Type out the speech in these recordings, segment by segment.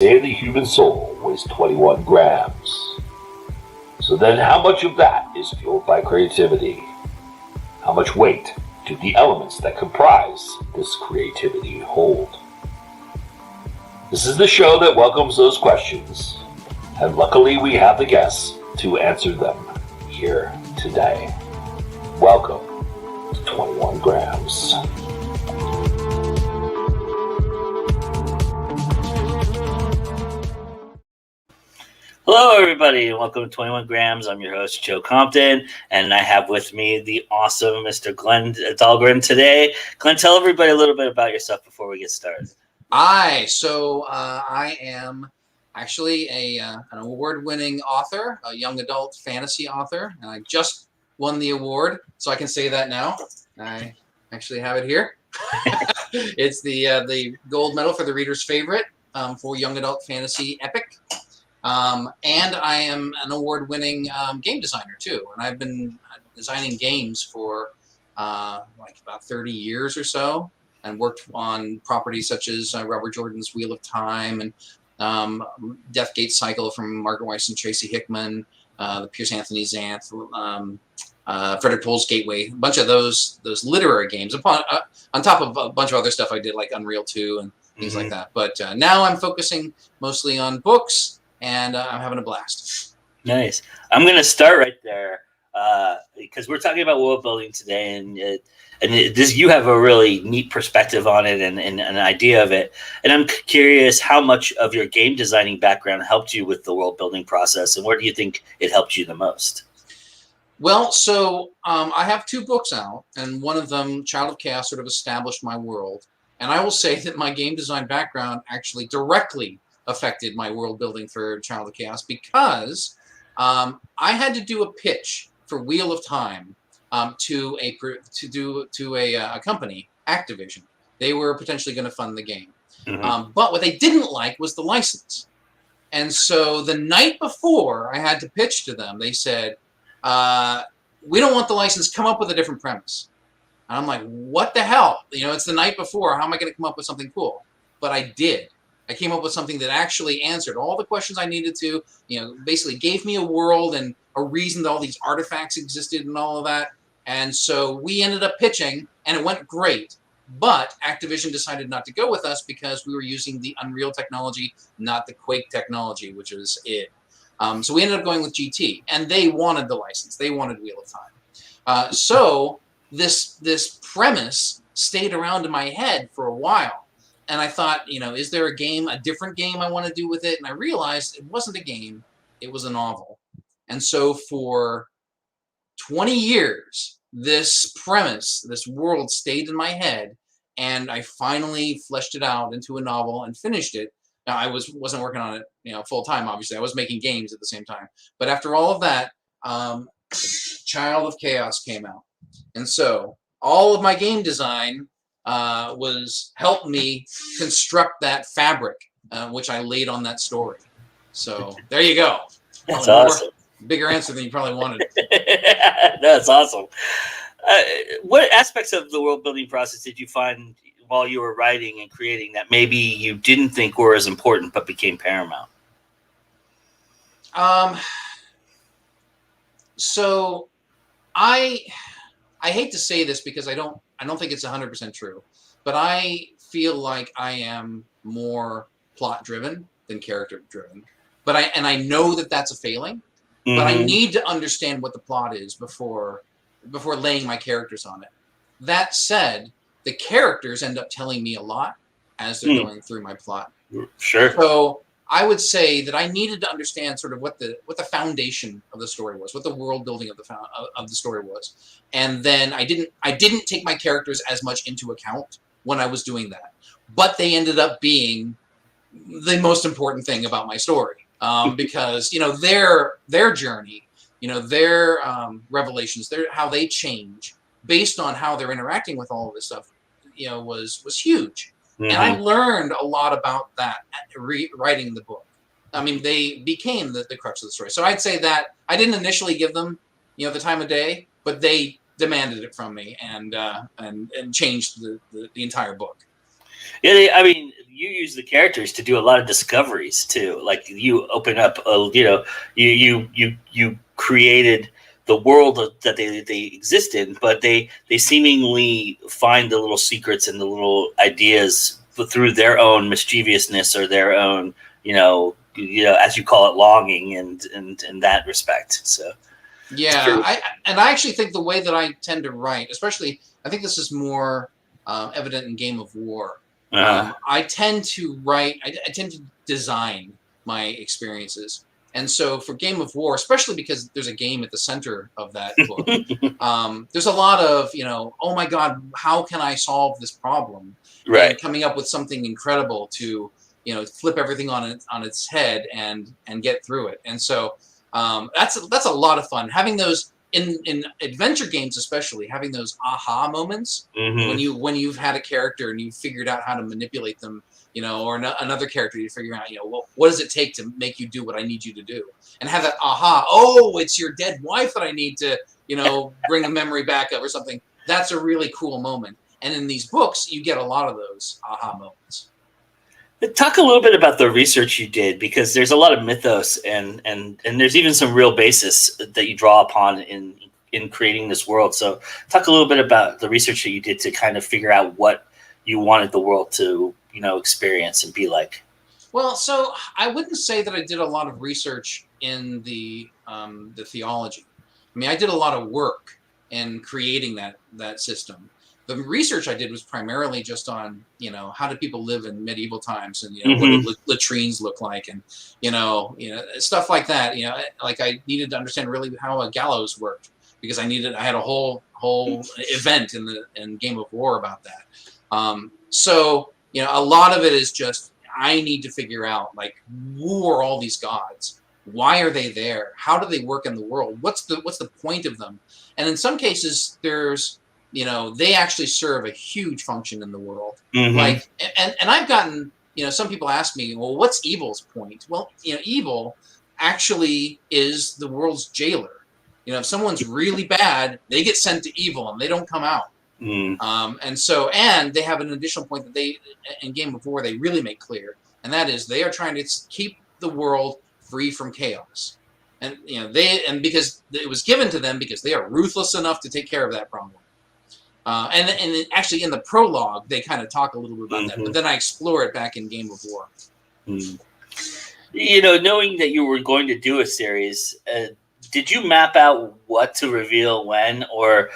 say the human soul weighs 21 grams. So then how much of that is fueled by creativity? How much weight do the elements that comprise this creativity hold? This is the show that welcomes those questions, and luckily we have the guests to answer them here today. Welcome to 21 Grams. Hello, everybody, and welcome to 21 Grams. I'm your host, Joe Compton, and I have with me the awesome Mr. Glen Dahlgren today. Glen, tell everybody a little bit about yourself before we get started. I am actually an award-winning author, a young adult fantasy author, and I just won the award, so I can say that now. I actually have it here. It's the gold medal for the reader's favorite for young adult fantasy epic. And I am an award-winning game designer too, and I've been designing games for about 30 years or so, and worked on properties such as Robert Jordan's Wheel of Time and Deathgate Cycle from Margaret Weiss and Tracy Hickman, the Piers Anthony Xanth, Frederick Toll's Gateway, a bunch of those literary games, on top of a bunch of other stuff I did like Unreal 2 and things like that. But now I'm focusing mostly on books. And I'm having a blast. Nice. I'm going to start right there because we're talking about world building today, and you have a really neat perspective on it and an idea of it. And I'm curious how much of your game designing background helped you with the world building process, and where do you think it helped you the most? Well, so I have 2 books out, and one of them, Child of Chaos, sort of established my world. And I will say that my game design background actually directly affected my world building for Child of Chaos, because I had to do a pitch for Wheel of Time to a company, Activision. They were potentially going to fund the game, but what they didn't like was the license. And so the night before I had to pitch to them, they said, "We don't want the license. Come up with a different premise." And I'm like, "What the hell? It's the night before. How am I going to come up with something cool?" But I did. I came up with something that actually answered all the questions I needed to, basically gave me a world and a reason that all these artifacts existed and all of that. And so we ended up pitching, and it went great. But Activision decided not to go with us because we were using the Unreal technology, not the Quake technology, which was it. So we ended up going with GT, and they wanted the license. They wanted Wheel of Time. So this premise stayed around in my head for a while. And I thought, is there a different game I want to do with it? And I realized it wasn't a game, it was a novel. And so for 20 years, this premise, this world stayed in my head, and I finally fleshed it out into a novel and finished it. Now, I wasn't working on it, full time, obviously. I was making games at the same time. But after all of that, Child of Chaos came out. And so all of my game design helped me construct that fabric, which I laid on that story. So there you go. That's awesome. Bigger answer than you probably wanted. That's awesome. What aspects of the world building process did you find while you were writing and creating that maybe you didn't think were as important but became paramount? So I hate to say this because I don't think it's 100% true, but I feel like I am more plot driven than character driven. But I know that that's a failing, but I need to understand what the plot is before laying my characters on it. That said, the characters end up telling me a lot as they're going through my plot. Sure. So I would say that I needed to understand sort of what the foundation of the story was, what the world building of the story was, and then I didn't take my characters as much into account when I was doing that, but they ended up being the most important thing about my story, because their journey, their revelations, how they change based on how they're interacting with all of this stuff, was huge. And I learned a lot about that writing the book. I mean, they became the crux of the story. So I'd say that I didn't initially give them, the time of day, but they demanded it from me and changed the entire book. Yeah, I mean, you use the characters to do a lot of discoveries too. Like you open up, you created the world that they exist in, but they seemingly find the little secrets and the little ideas through their own mischievousness or their own, as you call it, longing and in that respect. So yeah, I actually think the way that I tend to write, especially, I think this is more evident in Game of War. I tend to write, I tend to design my experiences. And so for Game of War, especially because there's a game at the center of that book, there's a lot of, oh my God, how can I solve this problem? Right. And coming up with something incredible to, flip everything on its head and get through it. And so that's a lot of fun. Having those in adventure games, especially having those aha moments when you've had a character and you've figured out how to manipulate them, or another character, you figure out, what does it take to make you do what I need you to do, and have that aha. Oh, it's your dead wife that I need to, bring a memory back up or something. That's a really cool moment. And in these books, you get a lot of those aha moments. Talk a little bit about the research you did, because there's a lot of mythos and there's even some real basis that you draw upon in creating this world. So talk a little bit about the research that you did to kind of figure out what you wanted the world to, experience and be like. Well, so I wouldn't say that I did a lot of research in the theology. I mean, I did a lot of work in creating that system. The research I did was primarily just on, how did people live in medieval times, and what did latrines look like, and stuff like that. Like I needed to understand really how a gallows worked, because I had a whole event in Game of War about that. So a lot of it is just, I need to figure out, like, who are all these gods? Why are they there? How do they work in the world? What's the point of them? And in some cases, there's they actually serve a huge function in the world. Like, and I've gotten, some people ask me, well, what's evil's point? Well, evil actually is the world's jailer. If someone's really bad, they get sent to evil and they don't come out. And they have an additional point that they, in Game of War, they really make clear, and that is they are trying to keep the world free from chaos. And because it was given to them because they are ruthless enough to take care of that problem. And actually in the prologue, they kind of talk a little bit about that, but then I explore it back in Game of War. Knowing that you were going to do a series, did you map out what to reveal when, or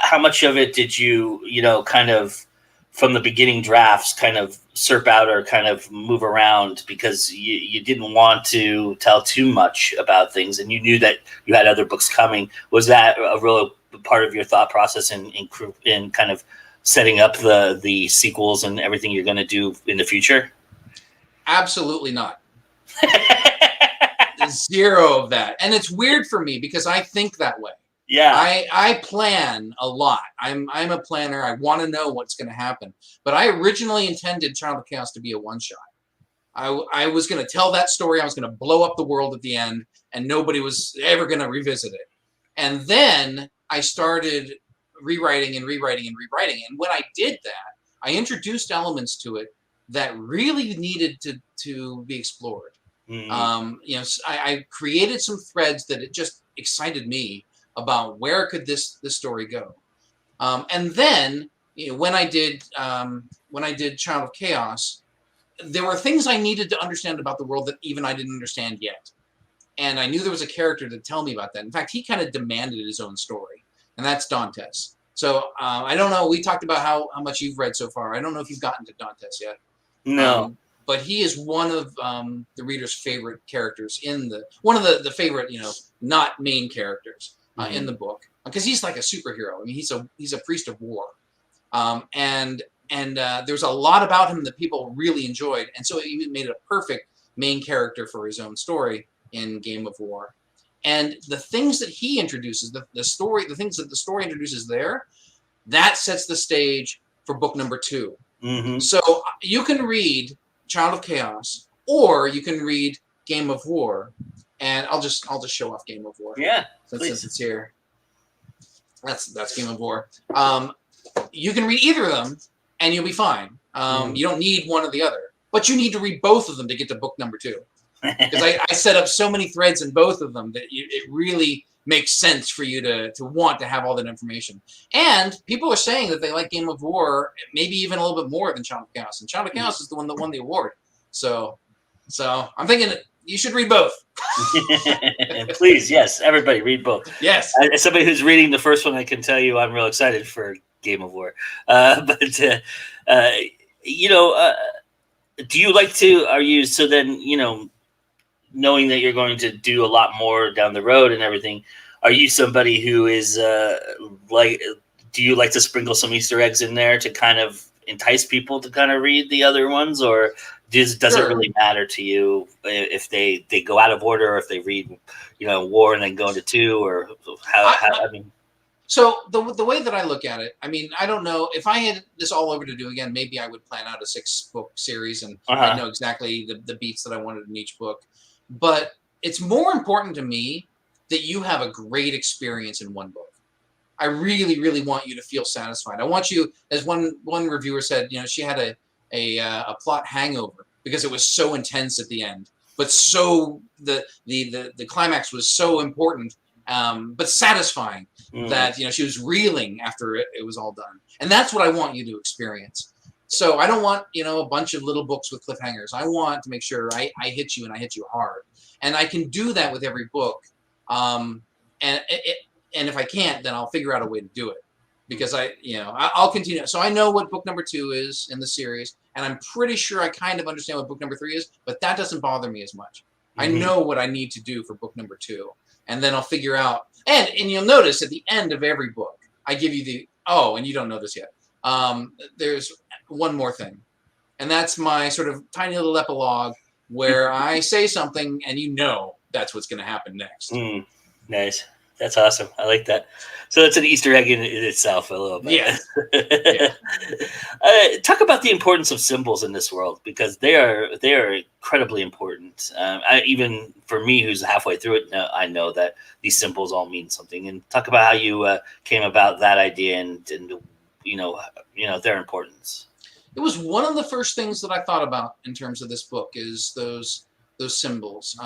how much of it did you, kind of from the beginning drafts kind of serp out or kind of move around because you didn't want to tell too much about things and you knew that you had other books coming? Was that a real part of your thought process in kind of setting up the sequels and everything you're going to do in the future? Absolutely not. Zero of that. And it's weird for me because I think that way. Yeah. I plan a lot. I'm a planner. I want to know what's going to happen. But I originally intended Child of Chaos to be a one-shot. I was going to tell that story. I was going to blow up the world at the end, and nobody was ever going to revisit it. And then I started rewriting. And when I did that, I introduced elements to it that really needed to be explored. I created some threads that it just excited me about where could this story go. And then when I did Child of Chaos, there were things I needed to understand about the world that even I didn't understand yet. And I knew there was a character to tell me about that. In fact, he kind of demanded his own story, and that's Dantes. So I don't know. We talked about how much you've read so far. I don't know if you've gotten to Dantes yet. No. But he is one of the reader's favorite characters one of the favorite, not main characters in the book, because he's like a superhero. I mean, he's a priest of war, and there's a lot about him that people really enjoyed, and so he made a perfect main character for his own story in Game of War. And the things that he introduces, the things that the story introduces there, that sets the stage for book number 2. So you can read Child of Chaos, or you can read Game of War, and I'll just show off Game of War. Yeah, since it's here. That's Game of War. You can read either of them, and you'll be fine. You don't need one or the other. But you need to read both of them to get to book number 2. Because I set up so many threads in both of them that it really makes sense for you to want to have all that information. And people are saying that they like Game of War, maybe even a little bit more than Child of Chaos. And Child of Chaos is the one that won the award. So I'm thinking you should read both. Please, yes, everybody read both. Yes. As somebody who's reading the first one, I can tell you I'm real excited for Game of War. Do you like to? Are you so then? Knowing that you're going to do a lot more down the road and everything, are you somebody who is do you like to sprinkle some Easter eggs in there to kind of entice people to kind of read the other ones, or does Sure. it really matter to you if they go out of order, or if they read War and then go into 2, or how I mean? So the way that I look at it, I mean, I don't know if I had this all over to do again, maybe I would plan out a 6-book series and I know exactly the beats that I wanted in each book. But it's more important to me that you have a great experience in one book. I really, really want you to feel satisfied. I want you, as one reviewer said, she had a plot hangover because it was so intense at the end, but so the climax was so important, but satisfying that she was reeling after it was all done. And that's what I want you to experience. So I don't want, a bunch of little books with cliffhangers. I want to make sure I hit you and I hit you hard. And I can do that with every book. And if I can't, then I'll figure out a way to do it. Because I'll continue. So I know what book number 2 is in the series. And I'm pretty sure I kind of understand what book number 3 is. But that doesn't bother me as much. I know what I need to do for book number 2. And then I'll figure out. And you'll notice at the end of every book, I give you and you don't know this yet. There's one more thing, and that's my sort of tiny little epilogue where I say something and that's what's going to happen next. Nice. That's awesome. I like that. So it's an Easter egg in itself a little bit. Yeah. Talk about the importance of symbols in this world, because they are incredibly important. Even for me, who's halfway through it, I know that these symbols all mean something. And talk about how you came about that idea and their importance. It was one of the first things that I thought about in terms of this book is those symbols.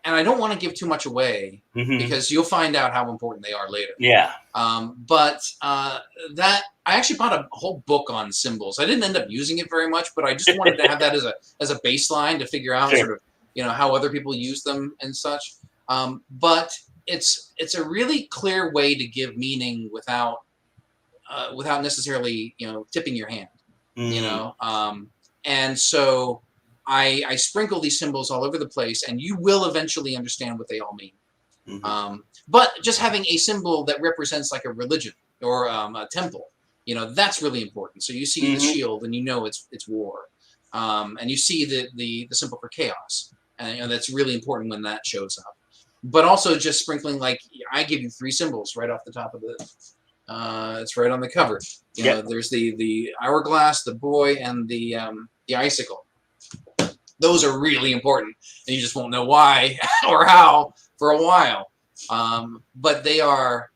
And I don't want to give too much away because you'll find out how important they are later. Yeah. But that I actually bought a whole book on symbols. I didn't end up using it very much, but I just wanted to have that as a baseline to figure out sort of how other people use them and such. But it's a really clear way to give meaning without necessarily tipping your hand. And so I sprinkle these symbols all over the place, and you will eventually understand what they all mean. But just having a symbol that represents like a religion or a temple, that's really important. So you see the shield, and it's war, and you see the symbol for chaos, and that's really important when that shows up. But also just sprinkling, like I give you 3 symbols right off the top of it's right on the cover. There's the hourglass, the boy, and the icicle. Those are really important, and you just won't know why or how for a while. But they are,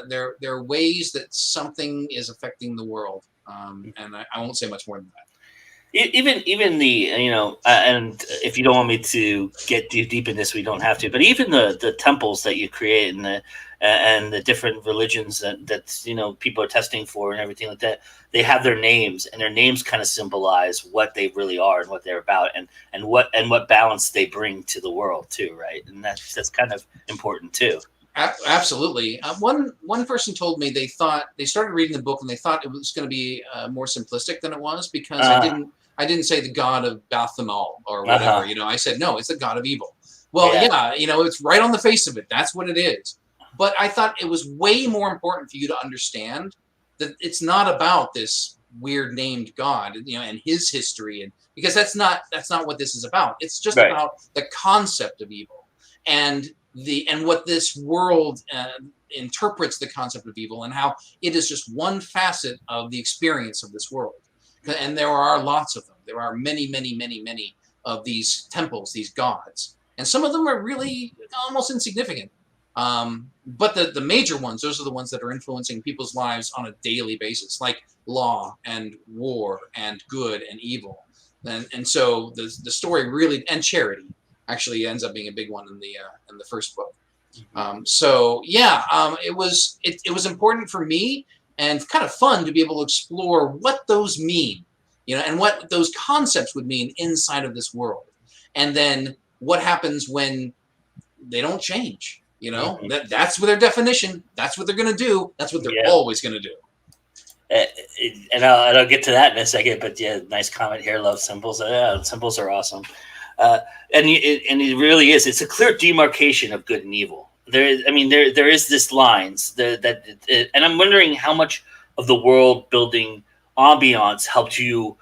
they're ways that something is affecting the world. And I won't say much more than that. Even the and if you don't want me to get deep in this, we don't have to. But even the temples that you create and the different religions that people are testing for and everything like that, they have their names, and their names kind of symbolize what they really are and what they're about, and what balance they bring to the world too, right? And that's kind of important too. Absolutely. One person told me they started reading the book and they thought it was going to be more simplistic than it was because I didn't say the god of Bathamal or whatever. I said no, it's the god of evil. Well, it's right on the face of it. That's what it is. But I thought it was way more important for you to understand that it's not about this weird named god, and his history, and because that's not what this is about. It's just about the concept of evil and what this world interprets the concept of evil, and how it is just one facet of the experience of this world. And there are lots of them. There are many, many, many, many of these temples, these gods, and some of them are really almost insignificant. But the major ones, those are the ones that are influencing people's lives on a daily basis, like law and war and good and evil. And so the story really, and charity actually ends up being a big one in the first book. It was important for me and kind of fun to be able to explore what those mean, and what those concepts would mean inside of this world. And then what happens when they don't change, that's with their definition. That's what they're going to do. That's what they're always going to do. And I'll get to that in a second, but yeah, nice comment here. Love symbols. Symbols are awesome. And it really is. It's a clear demarcation of good and evil. There is this lines and I'm wondering how much of the world building ambiance helped you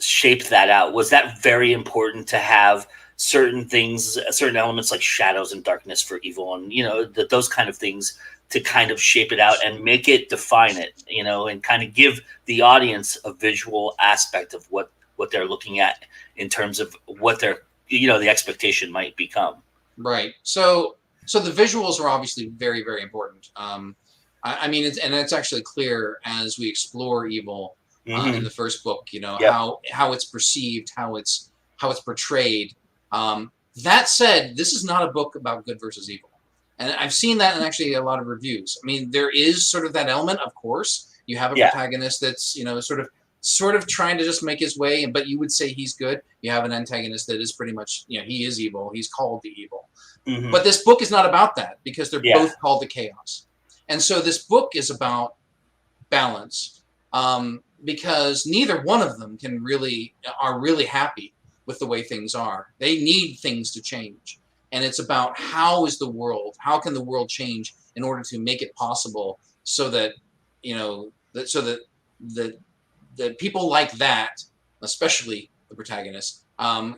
shape that out. Was that very important to have certain things, certain elements like shadows and darkness for evil, and those kind of things to kind of shape it out and make it define it, and kind of give the audience a visual aspect of what they're looking at in terms of what their the expectation might become. Right. So the visuals are obviously very, very important. It's actually clear as we explore evil in the first book. How it's perceived, how it's portrayed. That said, this is not a book about good versus evil, and I've seen that in actually a lot of reviews. There is sort of that element, of course. You have a protagonist that's sort of trying to just make his way, but you would say he's good. You have an antagonist that is pretty much, he is evil. He's called to evil. Mm-hmm. But this book is not about that, because they're both called to chaos. And so this book is about balance, because neither one of them are really happy with the way things are. They need things to change. And it's about how can the world change in order to make it possible so that, that people like that, especially the protagonist,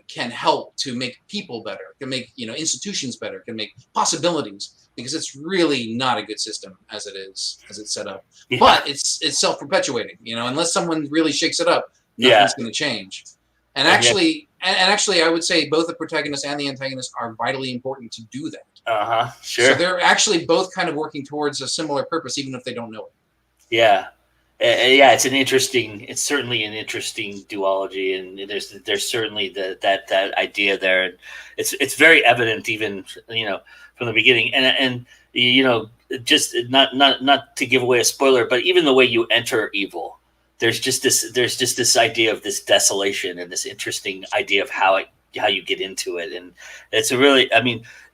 can help to make people better, can make institutions better, can make possibilities, because it's really not a good system as it's set up. Yeah. But it's self-perpetuating, unless someone really shakes it up, nothing's going to change. And actually, I would say both the protagonist and the antagonist are vitally important to do that. Sure. So they're actually both kind of working towards a similar purpose, even if they don't know it. Yeah. It's certainly an interesting duology, and there's certainly that idea there. It's very evident even from the beginning, and just not to give away a spoiler, but even the way you enter evil, there's just this idea of this desolation and this interesting idea of how you get into it, and it's a really,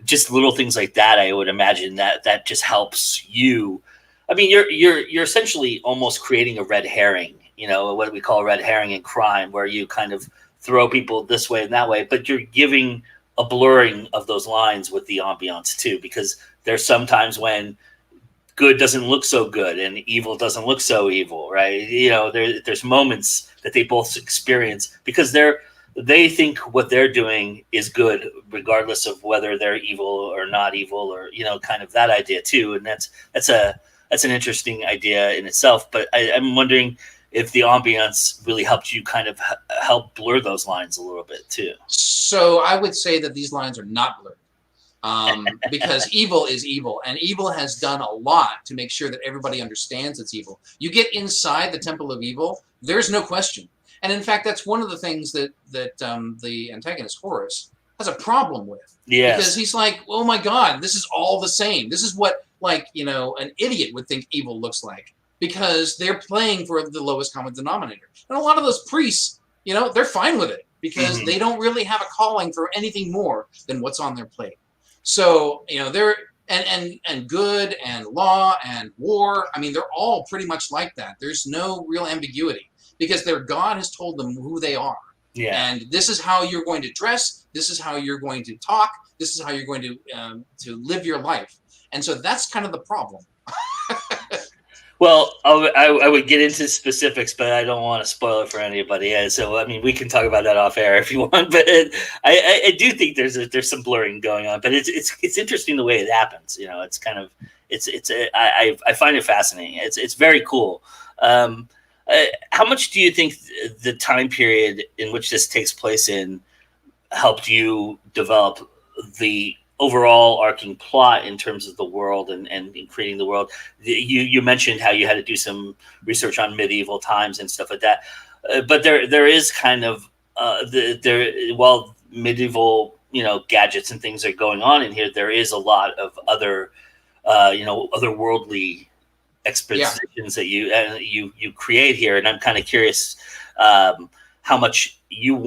just little things like that. I would imagine that just helps you. You're essentially almost creating a red herring, what we call a red herring in crime, where you kind of throw people this way and that way, but you're giving a blurring of those lines with the ambiance too, because there's sometimes when good doesn't look so good and evil doesn't look so evil, right? There's moments that they both experience because they think what they're doing is good, regardless of whether they're evil or not evil, or kind of that idea too, and that's an interesting idea in itself, but I'm wondering if the ambiance really helped you kind of help blur those lines a little bit too. So I would say that these lines are not blurred, because evil is evil, and evil has done a lot to make sure that everybody understands it's evil. You get inside the temple of evil, there's no question. And in fact, that's one of the things that the antagonist, Horus, has a problem with. Yes. Because he's like, oh my God, this is all the same. This is what, an idiot would think evil looks like, because they're playing for the lowest common denominator. And a lot of those priests, they're fine with it, because they don't really have a calling for anything more than what's on their plate. So, they're, and good and law and war, they're all pretty much like that. There's no real ambiguity, because their God has told them who they are. Yeah. And this is how you're going to dress. This is how you're going to talk. This is how you're going to live your life. And so that's kind of the problem. Well, I would get into specifics, but I don't want to spoil it for anybody. So, we can talk about that off air if you want. But I do think there's some blurring going on. But it's interesting the way it happens. It's kind of I find it fascinating. It's very cool. How much do you think the time period in which this takes place in helped you develop the overall arcing plot in terms of the world and in creating the world. You mentioned how you had to do some research on medieval times and stuff like that, but there is kind of while medieval gadgets and things are going on in here, there is a lot of other otherworldly expositions that you create here, and I'm kind of curious how much you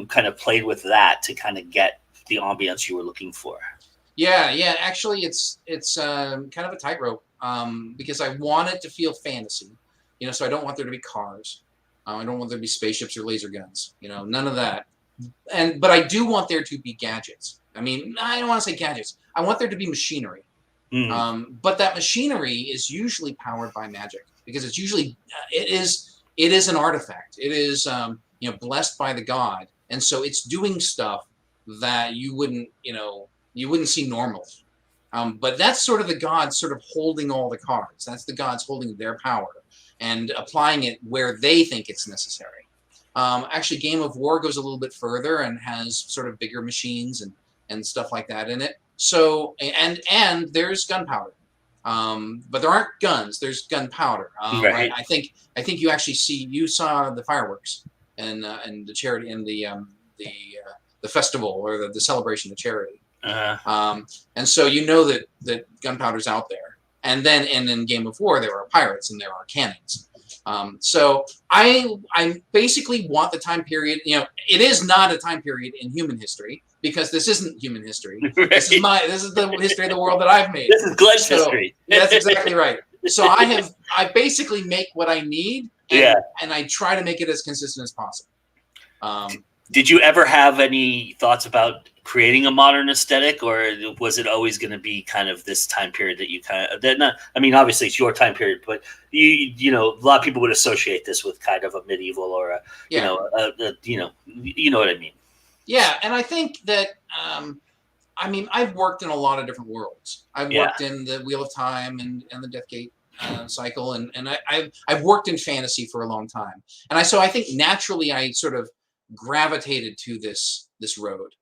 kind of played with that to kind of get the ambience you were looking for. Yeah. Actually, it's kind of a tightrope because I want it to feel fantasy, so I don't want there to be cars. I don't want there to be spaceships or laser guns, none of that. But I do want there to be gadgets. I mean, I don't want to say gadgets. I want there to be machinery. But that machinery is usually powered by magic because it's usually it is an artifact. It is blessed by the god, and so it's doing stuff that you wouldn't see normally. But that's sort of the gods sort of holding all the cards. That's the gods holding their power and applying it where they think it's necessary. Actually, Game of War goes a little bit further and has sort of bigger machines and stuff like that in it. So and there's gunpowder, but there aren't guns. There's gunpowder. Right. I think you actually saw the fireworks and the charity and the festival or the celebration of charity. And so that gunpowder's out there. And then in Game of War there are pirates and there are cannons. So I basically want the time period. It is not a time period in human history because this isn't human history. Right. This is the history of the world that I've made. This is Glen's history. That's exactly right. So I basically make what I need. And I try to make it as consistent as possible. Did you ever have any thoughts about creating a modern aesthetic, or was it always going to be kind of this time period that you obviously it's your time period, but a lot of people would associate this with kind of a medieval or you know what I mean? Yeah. And I think that, I've worked in a lot of different worlds. I've worked in the Wheel of Time and the Deathgate cycle. And I've worked in fantasy for a long time. So I think naturally I sort of gravitated to this road,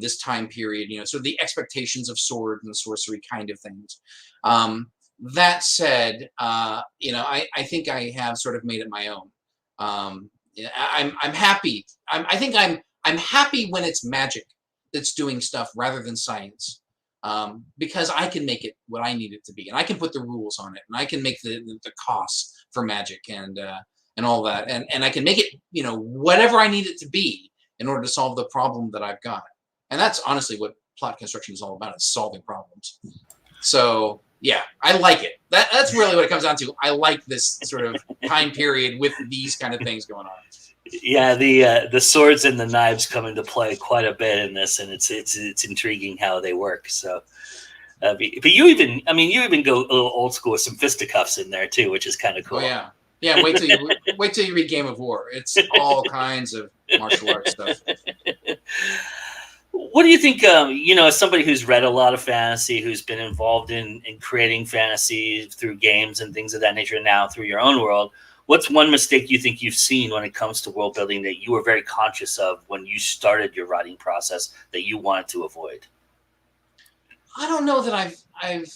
this time period, sort of the expectations of sword and sorcery kind of things. That said, I think I have sort of made it my own. I'm happy. I think I'm happy when it's magic that's doing stuff rather than science, because I can make it what I need it to be, and I can put the rules on it, and I can make the costs for magic and all that, and I can make it whatever I need it to be in order to solve the problem that I've got. And that's honestly what plot construction is all about: is solving problems. So yeah, I like it. That's really what it comes down to. I like this sort of time period with these kind of things going on. Yeah, the swords and the knives come into play quite a bit in this, and it's intriguing how they work. So, but you even go a little old school with some fisticuffs in there too, which is kind of cool. Oh yeah. Wait till you read Game of War. It's all kinds of martial arts stuff. What do you think? As somebody who's read a lot of fantasy, who's been involved in creating fantasy through games and things of that nature, and now through your own world, what's one mistake you think you've seen when it comes to world building that you were very conscious of when you started your writing process that you wanted to avoid? I don't know that I've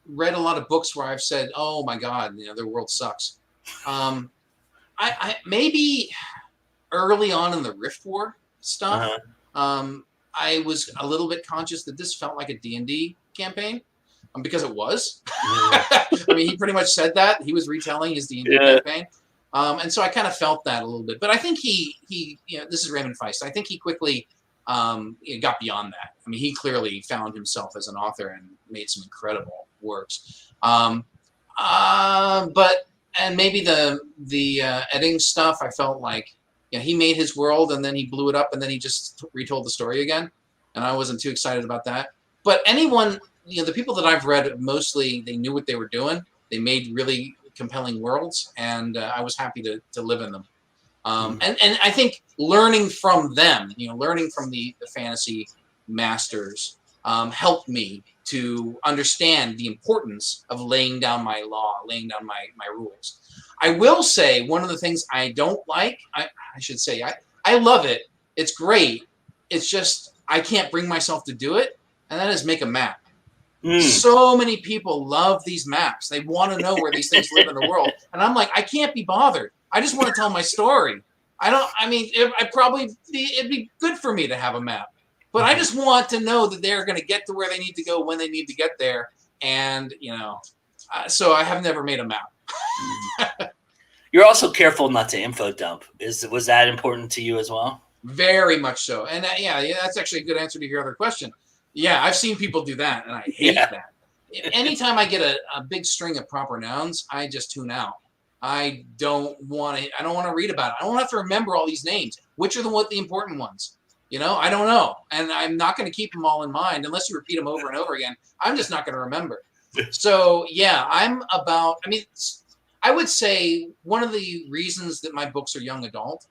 read a lot of books where I've said, "Oh my God, their world sucks." I maybe early on in the Rift War stuff, I was a little bit conscious that this felt like a D&D campaign, because it was. He pretty much said that. He was retelling his D&D campaign. And so I kind of felt that a little bit. But I think he this is Raymond Feist. I think he quickly got beyond that. He clearly found himself as an author and made some incredible works. And maybe the editing stuff, I felt like he made his world and then he blew it up and then he just retold the story again. And I wasn't too excited about that. But anyone, the people that I've read, mostly they knew what they were doing. They made really compelling worlds, and I was happy to live in them. And I think learning from them, learning from the fantasy masters, helped me to understand the importance of laying down my law, laying down my rules. I will say one of the things I don't like, I love it. It's great. It's just I can't bring myself to do it and that is make a map. So many people love these maps. They want to know where these things live in the world. And I'm like, I can't be bothered. I just want to tell my story. It'd be good for me to have a map. But I just want to know that they're going to get to where they need to go when they need to get there. And, so I have never made a map. You're also careful not to info dump. Was that important to you as well? Very much so. And that's actually a good answer to your other question. Yeah, I've seen people do that, and I hate that. Anytime I get a big string of proper nouns, I just tune out. I don't want to read about it. I don't have to remember all these names. Which are the important ones? I don't know. And I'm not going to keep them all in mind unless you repeat them over and over again. I'm just not going to remember. So, yeah, I would say one of the reasons that my books are young adult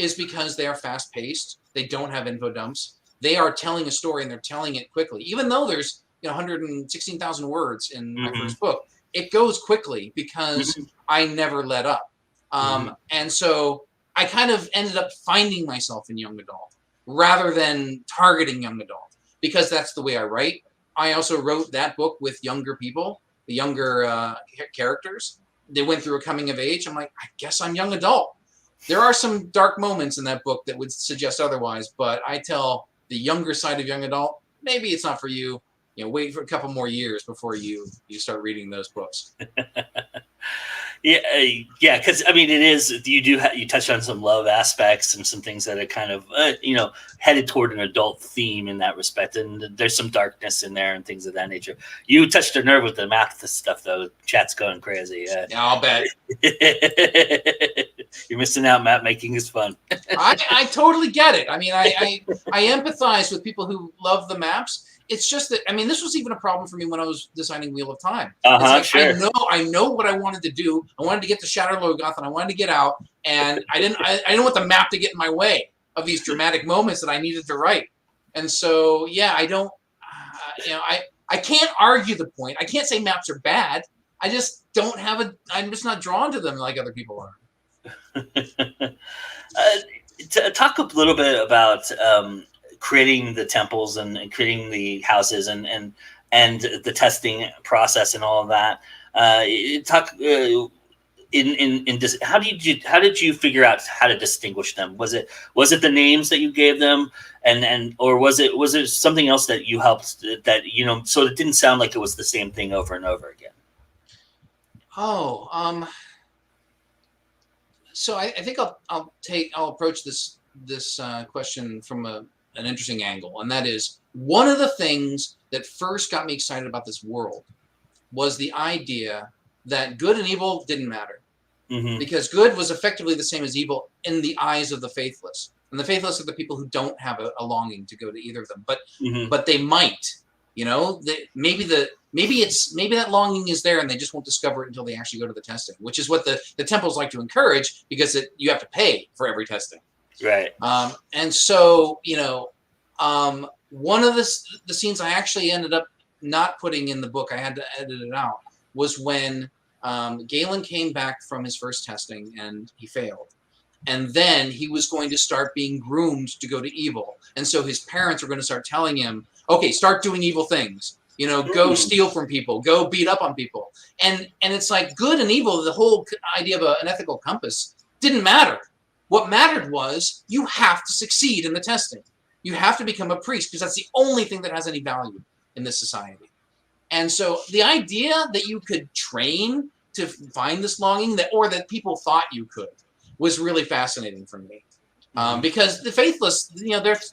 is because they are fast-paced. They don't have info dumps. They are telling a story, and they're telling it quickly. Even though there's 116,000 words in my first book, it goes quickly because I never let up. And so I kind of ended up finding myself in young adult rather than targeting young adult because that's the way I write. I also wrote that book with younger people, the younger characters. They went through a coming of age. I'm like, I guess I'm young adult. There are some dark moments in that book that would suggest otherwise, but I tell the younger side of young adult, maybe it's not for you. Wait for a couple more years before you start reading those books. Yeah, because it is. You touch on some love aspects and some things that are kind of headed toward an adult theme in that respect, and there's some darkness in there and things of that nature. You touched a nerve with the math stuff, though. Chat's going crazy. Yeah, I'll bet. You're missing out. Map making is fun. I totally get it. I empathize with people who love the maps. It's just that this was even a problem for me when I was designing Wheel of Time. Sure. I know what I wanted to do. I wanted to get to Shattered Logoth, and I wanted to get out, and I didn't want the map to get in my way of these dramatic moments that I needed to write. And so I don't I can't argue the point. I can't say maps are bad. I just don't have I'm just not drawn to them like other people are. Talk a little bit about creating the temples and creating the houses and the testing process and all of that. How did you figure out how to distinguish them? Was it the names that you gave them, or was it something else that you helped that so it didn't sound like it was the same thing over and over again? So I think I'll approach this question from an interesting angle, and that is one of the things that first got me excited about this world was the idea that good and evil didn't matter, because good was effectively the same as evil in the eyes of the faithless, and the faithless are the people who don't have a longing to go to either of them, but they might, maybe that longing is there, and they just won't discover it until they actually go to the testing, which is what the temples like to encourage, because you have to pay for every testing. Right. And so, one of the scenes I actually ended up not putting in the book, I had to edit it out, was when Galen came back from his first testing and he failed. And then he was going to start being groomed to go to evil. And so his parents were going to start telling him, okay, start doing evil things. Go steal from people, go beat up on people. And it's like good and evil, the whole idea of an ethical compass didn't matter. What mattered was you have to succeed in the testing. You have to become a priest, because that's the only thing that has any value in this society. And so the idea that you could train to find this longing, or that people thought you could, was really fascinating for me. Because the faithless,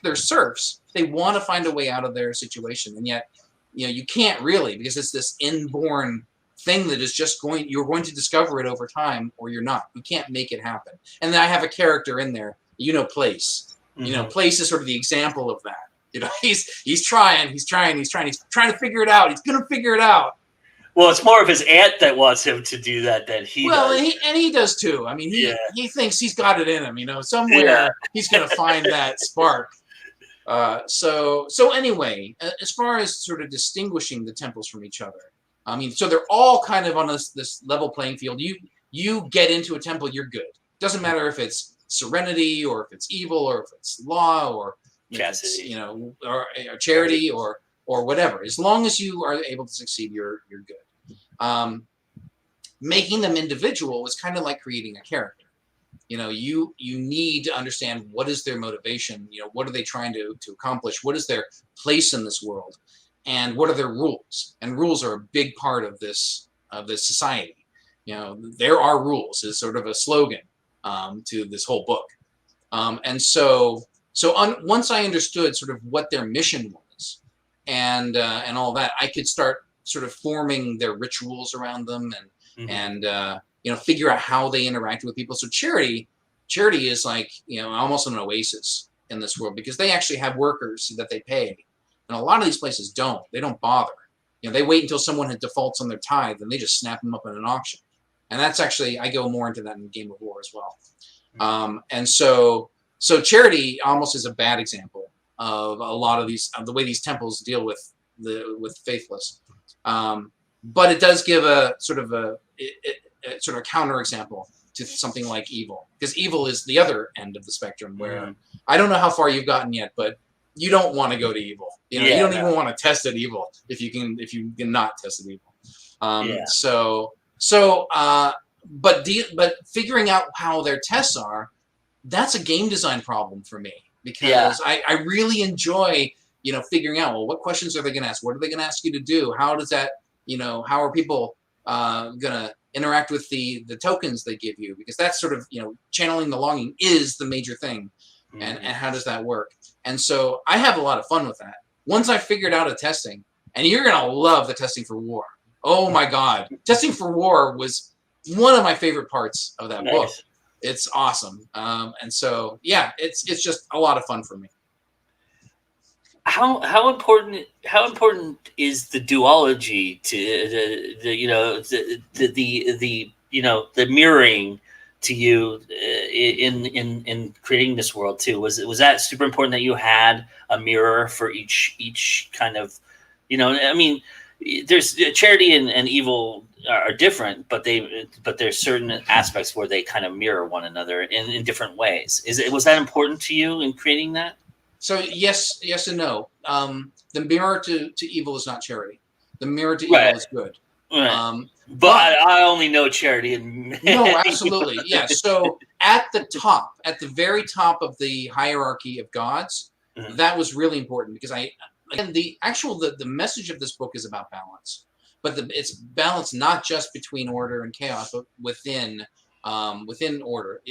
they're serfs. They want to find a way out of their situation, and yet, you can't really, because it's this inborn thing that is just you're going to discover it over time, or you're not. You can't make it happen. And then I have a character in there, Place. Place is sort of the example of that. He's trying to figure it out. He's going to figure it out. Well, it's more of his aunt that wants him to do that than he does. And he does too. He thinks he's got it in him, somewhere he's going to find that spark. So anyway, as far as sort of distinguishing the temples from each other, so they're all kind of on this level playing field. You get into a temple, you're good. Doesn't matter if it's serenity, or if it's evil, or if it's law, or chastity, or charity, or or whatever. As long as you are able to succeed, you're good. Making them individual is kind of like creating a character. You know, you need to understand what is their motivation. You know, what are they trying to accomplish? What is their place in this world, and what are their rules? And rules are a big part of this society. You know, there are rules is sort of a slogan to this whole book. And once I understood sort of what their mission was, and all that, I could start sort of forming their rituals around them, and you know, figure out how they interact with people. So charity is like, you know, almost an oasis in this world, because they actually have workers that they pay, and a lot of these places don't. They don't bother. You know, they wait until someone has defaults on their tithe, and they just snap them up in an auction. And that's actually, I go more into that in Game of War as well. And so charity almost is a bad example of a lot of these, of the way these temples deal with the faithless. But it does give a sort of a counter example to something like evil, because evil is the other end of the spectrum, where I don't know how far you've gotten yet, but you don't want to go to evil. You know, you don't even want to test at evil if you can not test at evil. But figuring out how their tests are, that's a game design problem for me, because I really enjoy, you know, figuring out, well, what questions are they going to ask? What are they going to ask you to do? How does that, you know, how are people going to interact with the tokens they give you? Because that's sort of, you know, channeling the longing is the major thing. And how does that work? And so I have a lot of fun with that. Once I figured out a testing, and you're going to love the testing for war. Oh my God. Testing for war was one of my favorite parts of that book. It's awesome. And so, yeah, it's just a lot of fun for me. How important is the duology to the mirroring to you in creating this world too? Was that super important that you had a mirror for each kind of, you know? I mean, there's charity and evil are different, but there's certain aspects where they kind of mirror one another in different ways. Was that important to you in creating that? So yes and no. The mirror to evil is not charity. The mirror to evil is good. Right. But I only know charity. No, absolutely. Yeah. So at the very top of the hierarchy of gods, that was really important, because the message of this book is about balance, but it's balance not just between order and chaos, but within order.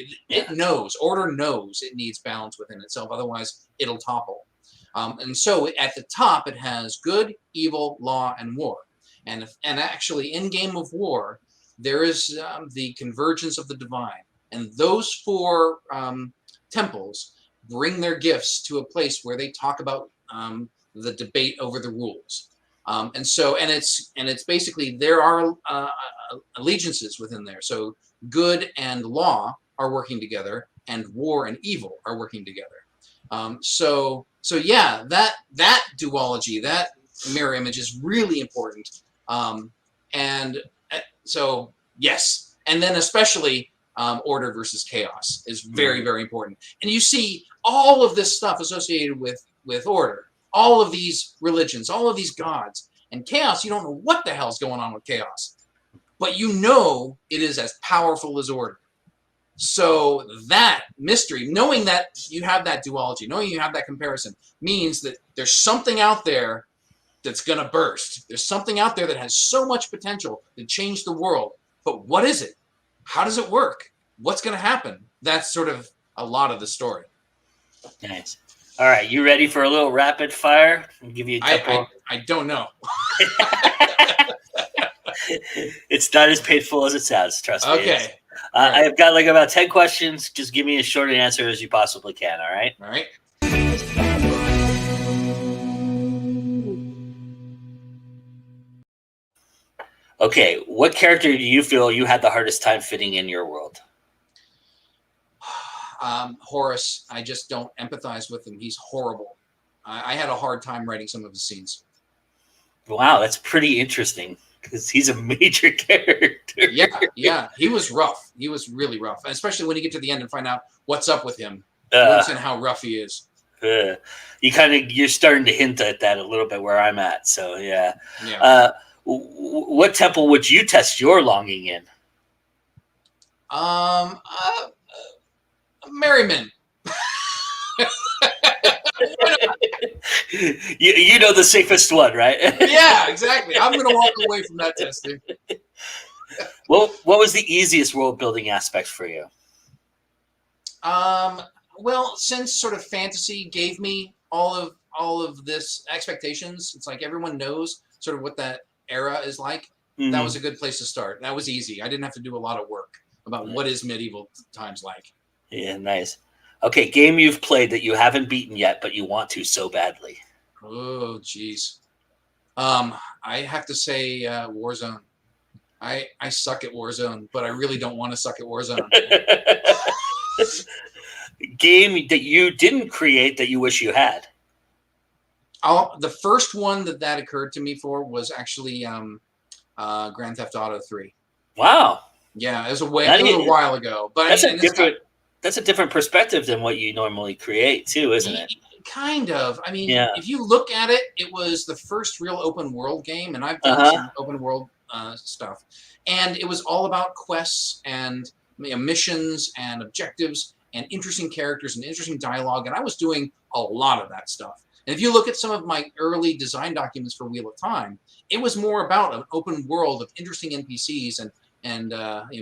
Order knows it needs balance within itself. Otherwise, it'll topple. And so at the top, it has good, evil, law, and war. And actually, in Game of War, there is the convergence of the divine. And those four temples bring their gifts to a place where they talk about the debate over the rules. And it's basically, there are allegiances within there. So good and law are working together, and war and evil are working together. So yeah, that duology, that mirror image is really important. So yes, and then especially order versus chaos is very, very important. And you see all of this stuff associated with order, all of these religions, all of these gods, and chaos. You don't know what the hell's going on with chaos, but you know it is as powerful as order. So that mystery, knowing that you have that duology, knowing you have that comparison, means that there's something out there that's going to burst. There's something out there that has so much potential to change the world. But what is it? How does it work? What's going to happen? That's sort of a lot of the story. Nice. All right. You ready for a little rapid fire? I'll give you a couple. I don't know. It's not as painful as it sounds. Trust me. Okay. Right. I've got like about 10 questions. Just give me as short an answer as you possibly can. All right. All right. Okay. What character do you feel you had the hardest time fitting in your world? Horus. I just don't empathize with him. He's horrible. I had a hard time writing some of his scenes. Wow, that's pretty interesting, because he's a major character. Yeah. He was rough. He was really rough, especially when you get to the end and find out what's up with him. And how rough he is. You're starting to hint at that a little bit where I'm at. So yeah. What temple would you test your longing in? Merriman. You know the safest one, right? Yeah, exactly. I'm going to walk away from that testing. What was the easiest world building aspect for you? Well, since sort of fantasy gave me all of this expectations, it's like everyone knows sort of what that era is like. Mm-hmm. That was a good place to start. That was easy. I didn't have to do a lot of work about what is medieval times like. Yeah, nice. Okay, game you've played that you haven't beaten yet, but you want to so badly. Oh, geez. I have to say Warzone. I suck at Warzone, but I really don't want to suck at Warzone. Game that you didn't create that you wish you had? The first one that occurred to me for was actually Grand Theft Auto 3. Wow. Yeah, it was a while ago. But that's a different perspective than what you normally create too, isn't it? Kind of. I mean, if you look at it, it was the first real open world game, and I've done some open world stuff. And it was all about quests and missions and objectives and interesting characters and interesting dialogue. And I was doing a lot of that stuff. And if you look at some of my early design documents for Wheel of Time, it was more about an open world of interesting NPCs and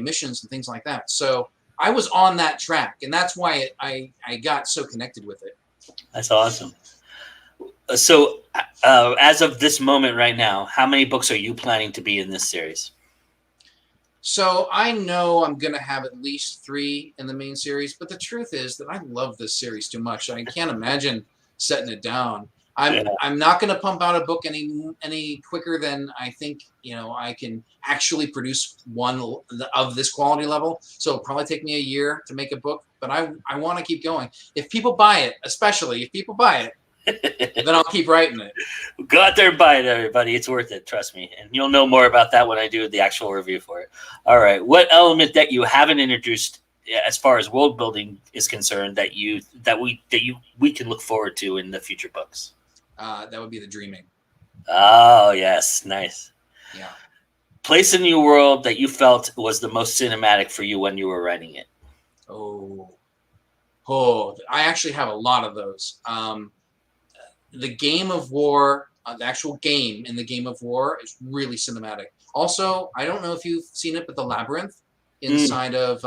missions and things like that. So I was on that track, and that's why I got so connected with it. That's awesome. So as of this moment right now, how many books are you planning to be in this series? So I know I'm going to have at least 3 in the main series, but the truth is that I love this series too much. I can't imagine setting it down. I'm not going to pump out a book any quicker than I think I can actually produce one of this quality level. So it'll probably take me a year to make a book, but I want to keep going. If people buy it, especially if people buy it, then I'll keep writing it. Go out there and buy it, everybody. It's worth it, trust me. And you'll know more about that when I do the actual review for it. All right. What element that you haven't introduced as far as world building is concerned that we can look forward to in the future books? That would be the dreaming. Oh, yes. Nice. Yeah. Place in your world that you felt was the most cinematic for you when you were writing it. Oh, I actually have a lot of those. The Game of War, the actual game in the Game of War is really cinematic. Also, I don't know if you've seen it, but the labyrinth inside of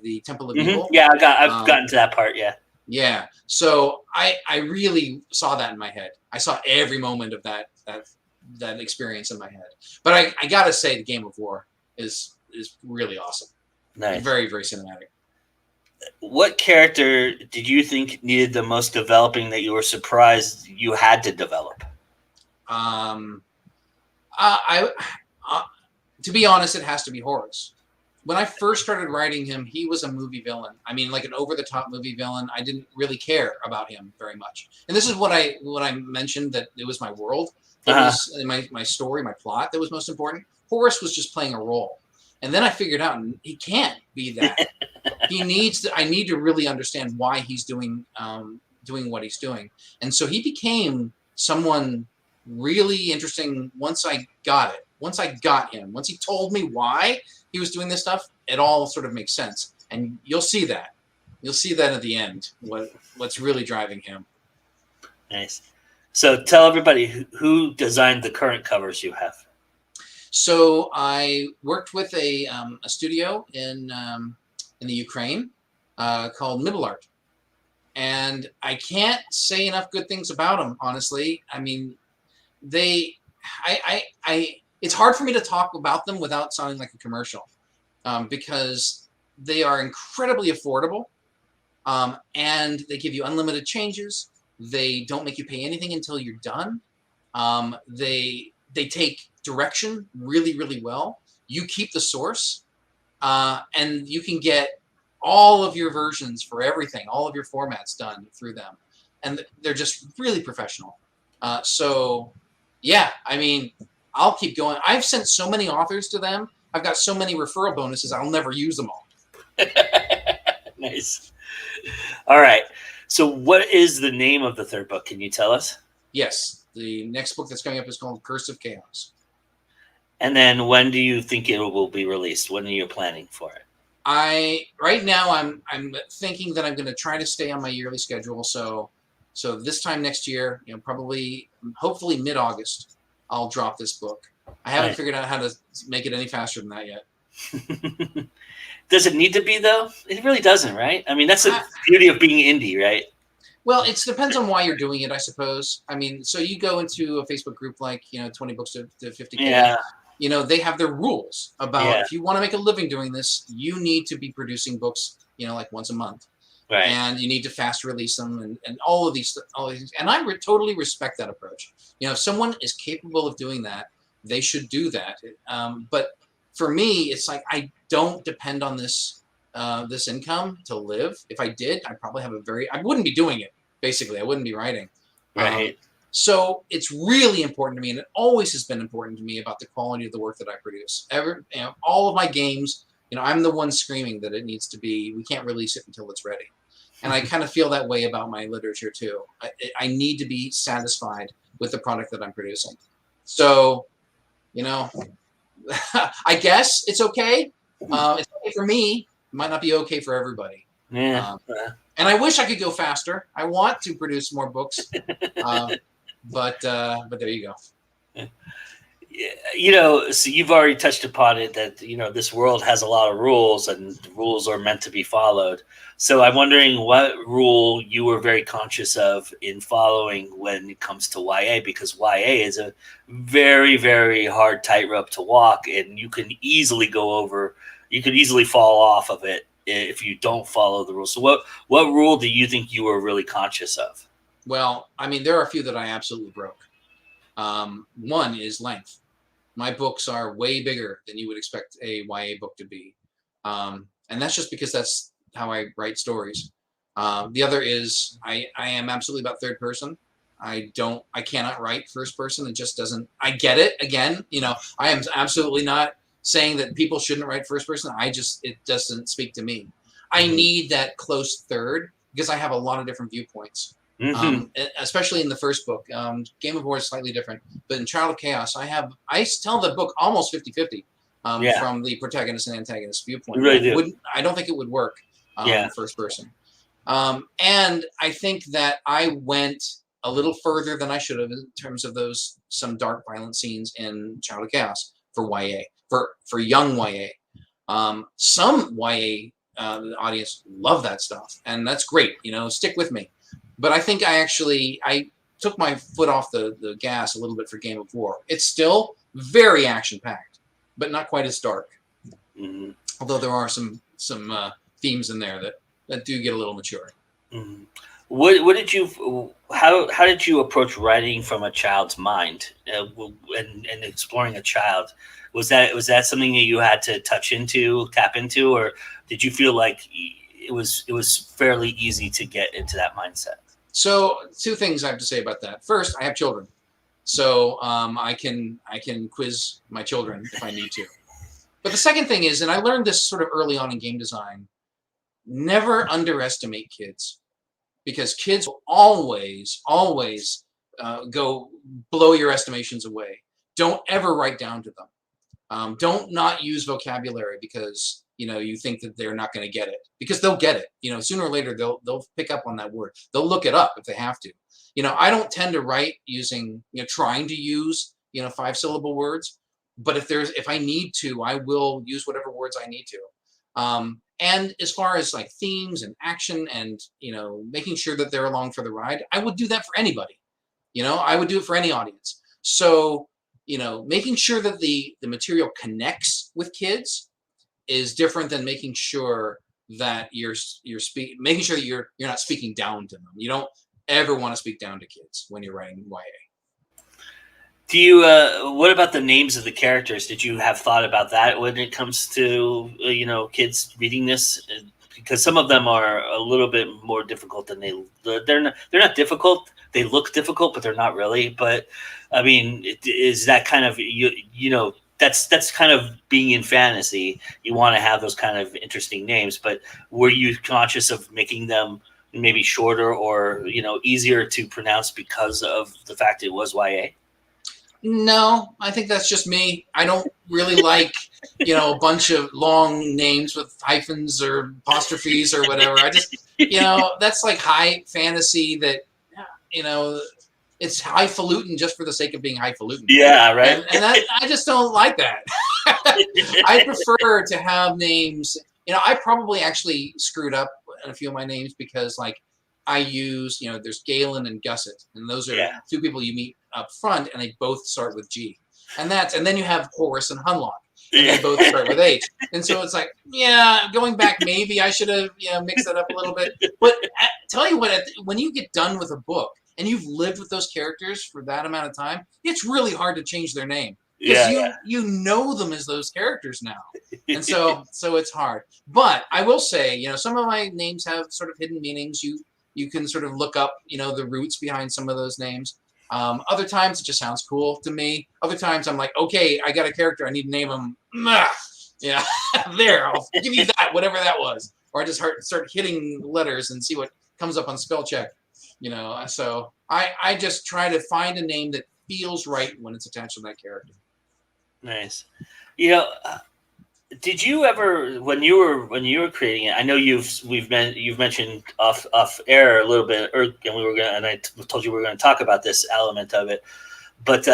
the Temple of Evil. Yeah, I've gotten to that part. Yeah. Yeah. So I really saw that in my head. I saw every moment of that experience in my head. But I gotta say, the Game of War is really awesome. Nice. Very, very cinematic. What character did you think needed the most developing that you were surprised you had to develop? To be honest, it has to be Horus. When I first started writing him, he was a movie villain. I mean, like an over-the-top movie villain. I didn't really care about him very much. And this is what I mentioned, that it was my world. It was my story, my plot that was most important. Horus was just playing a role. And then I figured out he can't be that. I need to really understand why he's doing what he's doing. And so he became someone really interesting once I got it. Once I got him. Once he told me why he was doing this stuff, it all sort of makes sense. And you'll see that. You'll see that at the end, what's really driving him. Nice. So tell everybody who designed the current covers you have. So I worked with a studio in the Ukraine called Middle Art, and I can't say enough good things about them. Honestly, I mean, it's hard for me to talk about them without sounding like a commercial, because they are incredibly affordable, and they give you unlimited changes. They don't make you pay anything until you're done. They take direction really, really well. You keep the source, and you can get all of your versions for everything, all of your formats done through them. And they're just really professional. So, yeah, I mean, I'll keep going. I've sent so many authors to them. I've got so many referral bonuses, I'll never use them all. Nice. All right. So what is the name of the third book? Can you tell us? Yes, the next book that's coming up is called Curse of Chaos. And then when do you think it will be released? When are you planning for it? Right now I'm thinking that I'm going to try to stay on my yearly schedule. So this time next year, probably hopefully mid-August, I'll drop this book. I haven't figured out how to make it any faster than that yet. Does it need to be, though? It really doesn't, right? I mean, that's the beauty of being indie, right? Well, it depends on why you're doing it, I suppose. I mean, so you go into a Facebook group like 20 books to 50K. Yeah. They have their rules about if you want to make a living doing this, you need to be producing books, like once a month. Right. And you need to fast release them and all of these things. And I totally respect that approach. If someone is capable of doing that, they should do that. But for me, it's like I don't depend on this income to live. If I did, I'd probably have I wouldn't be doing it, basically. I wouldn't be writing. Right. So it's really important to me, and it always has been important to me about the quality of the work that I produce. All of my games, I'm the one screaming that it needs to be, we can't release it until it's ready. And I kind of feel that way about my literature too. I need to be satisfied with the product that I'm producing. So, I guess it's okay. It's okay for me. It might not be okay for everybody. Yeah. And I wish I could go faster. I want to produce more books. But there you go. So you've already touched upon it that, this world has a lot of rules and the rules are meant to be followed. So I'm wondering what rule you were very conscious of in following when it comes to YA, because YA is a very, very hard tightrope to walk, and you can easily fall off of it if you don't follow the rules. So what rule do you think you were really conscious of? Well, I mean, there are a few that I absolutely broke. One is length. My books are way bigger than you would expect a YA book to be. And that's just because that's how I write stories. The other is I am absolutely about third person. I cannot write first person. It just doesn't, I get it. Again, I am absolutely not saying that people shouldn't write first person. It doesn't speak to me. I need that close third because I have a lot of different viewpoints. Especially in the first book. Game of War is slightly different, but in Child of Chaos, I tell the book almost 50-50 from the protagonist and antagonist viewpoint. You really do. I don't think it would work in first person. And I think that I went a little further than I should have in terms of some dark, violent scenes in Child of Chaos for YA, for young YA. Some YA audience love that stuff, and that's great. Stick with me. But I think I took my foot off the gas a little bit for Game of War. It's still very action-packed, but not quite as dark. Mm-hmm. Although there are some themes in there that do get a little mature. Mm-hmm. What did you? How did you approach writing from a child's mind and exploring a child? Was that something that you had to tap into, or did you feel like it was fairly easy to get into that mindset? So two things I have to say about that. First, I have children, so I can quiz my children if I need to. But the second thing is, and I learned this sort of early on in game design, never underestimate kids, because kids will always go blow your estimations away. Don't ever write down to them. Don't not use vocabulary because you think that they're not going to get it, because they'll get it. Sooner or later they'll pick up on that word. They'll look it up if they have to. I don't tend to write using trying to use 5-syllable words, but if I need to, I will use whatever words I need to. And as far as like themes and action and making sure that they're along for the ride, I would do that for anybody. I would do it for any audience. So making sure that the material connects with kids is different than making sure that you're making sure that you're not speaking down to them. You don't ever want to speak down to kids when you're writing YA. Do you? What about the names of the characters? Did you have thought about that when it comes to kids reading this? Because some of them are a little bit more difficult than they're not difficult. They look difficult, but they're not really. But I mean, is that kind of that's kind of being in fantasy. You want to have those kind of interesting names, but were you conscious of making them maybe shorter or easier to pronounce because of the fact it was YA? No, I think that's just me. I don't really like, a bunch of long names with hyphens or apostrophes or whatever. I just, that's like high fantasy that, it's highfalutin just for the sake of being highfalutin. Yeah, right. And I just don't like that. I prefer to have names. I probably actually screwed up a few of my names because, like, I use, there's Galen and Gusset, and those are two people you meet up front, and they both start with G. And then you have Horace and Hunlock, and they both start with H. And so it's like, going back, maybe I should have, mixed that up a little bit. But tell you what, when you get done with a book and you've lived with those characters for that amount of time, it's really hard to change their name. Because you know them as those characters now. And so it's hard. But I will say, some of my names have sort of hidden meanings. You can sort of look up, the roots behind some of those names. Other times it just sounds cool to me. Other times I'm like, okay, I got a character. I need to name him. Yeah, there. I'll give you that, whatever that was. Or I just start hitting letters and see what comes up on spell check. So I just try to find a name that feels right when it's attached to that character. Nice. Did you ever, when you were creating it? I know you've mentioned off air a little bit, and I told you we were going to talk about this element of it. But